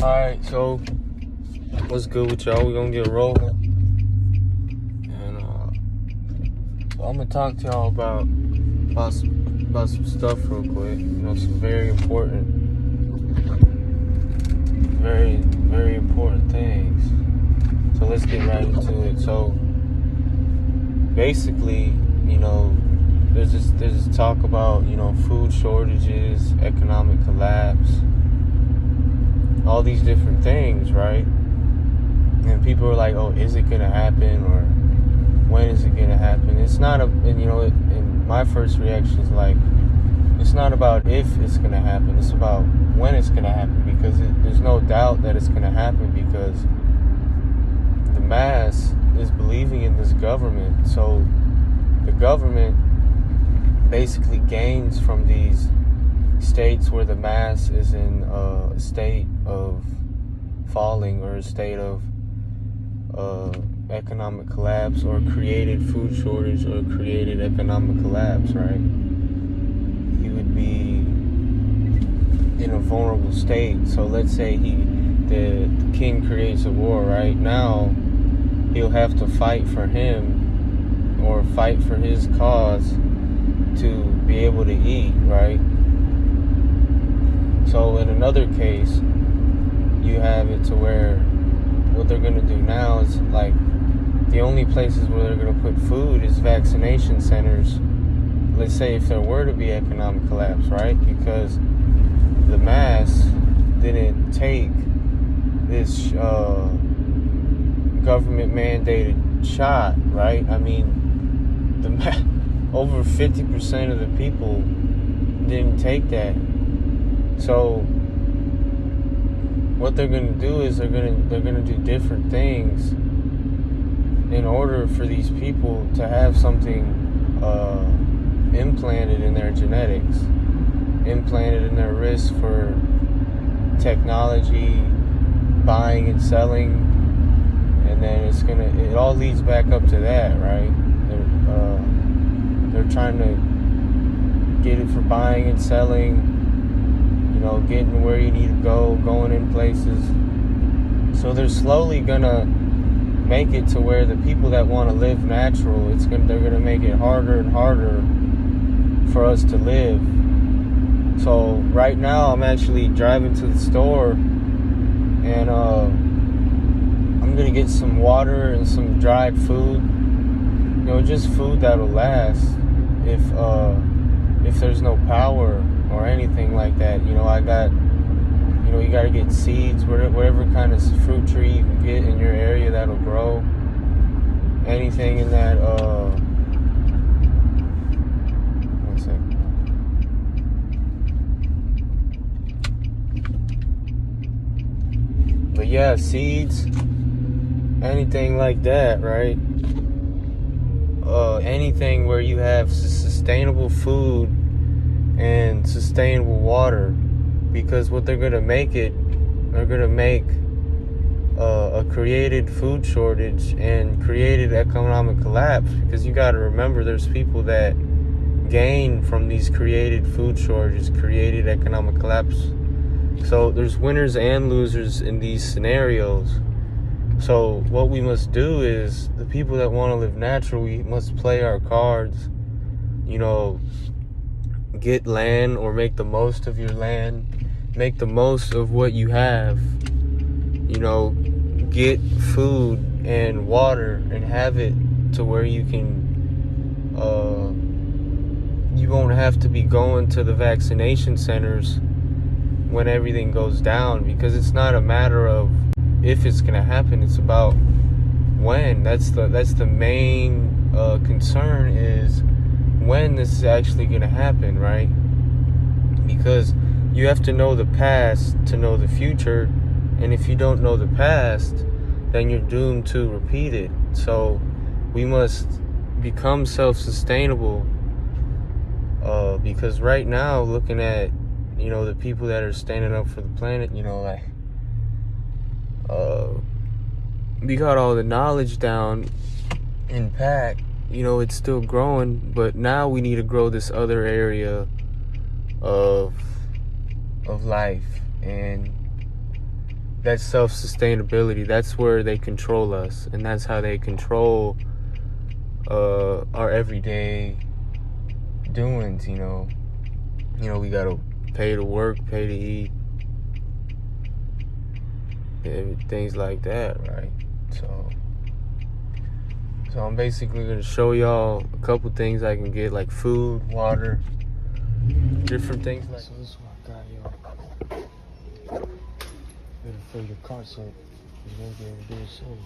Alright, so what's good with y'all? We're gonna get rolling. And so I'm gonna talk to y'all about some stuff real quick. Some very important, very important things. So let's get right into it. So basically, there's this talk about, food shortages, economic collapse, all these different things, right? And people are like, oh, is it gonna happen, or when is it gonna happen? It's not and my first reaction is like, it's not about if it's gonna happen, it's about when it's gonna happen, because there's no doubt that it's gonna happen, because the mass is believing in this government. So the government basically gains from these states where the mass is in a state of falling, or a state of economic collapse, or created food shortage, or created economic collapse, right? He would be in a vulnerable state. So let's say the king creates a war, right? Now he'll have to fight for him, or fight for his cause, to be able to eat, right? So in another case, you have it to where what they're going to do now is, like, the only places where they're going to put food is vaccination centers. Let's say if there were to be economic collapse, right? Because the mass didn't take this government mandated shot, right? I mean, over 50% of the people didn't take that. So what they're going to do is they're going to do different things in order for these people to have something implanted in their genetics, implanted in their wrist for technology, buying and selling, and then it all leads back up to that, right? They're trying to get it for buying and selling, getting where you need to go, going in places. So they're slowly gonna make it to where the people that want to live natural, they're gonna make it harder and harder for us to live. So right now I'm actually driving to the store, and I'm gonna get some water and some dried food, just food that'll last if there's no power or anything like that. I got, you gotta get seeds, whatever kind of fruit tree you can get in your area that'll grow. Anything in that, one second. But yeah, seeds, anything like that, right? Anything where you have sustainable food and sustainable water, because what they're gonna make a created food shortage and created economic collapse, because you got to remember there's people that gain from these created food shortages, created economic collapse. So there's winners and losers in these scenarios. So what we must do is, the people that want to live natural, we must play our cards, get land, or make the most of your land, make the most of what you have, get food and water, and have it to where you can, you won't have to be going to the vaccination centers when everything goes down, because it's not a matter of if it's going to happen, it's about when. That's the main concern, is when this is actually going to happen, right? Because you have to know the past to know the future, and if you don't know the past, then you're doomed to repeat it. So we must become self-sustainable, because right now, looking at the people that are standing up for the planet, we got all the knowledge down in pack, it's still growing, but now we need to grow this other area of life. And That's self-sustainability. That's where they control us, and that's how they control our everyday doings. We gotta pay to work, pay to eat, things like that, right? So I'm basically gonna show y'all a couple things I can get, like food, water, different things like. So this is what I got, yo. Better fill your cart so you won't be able to do it soon.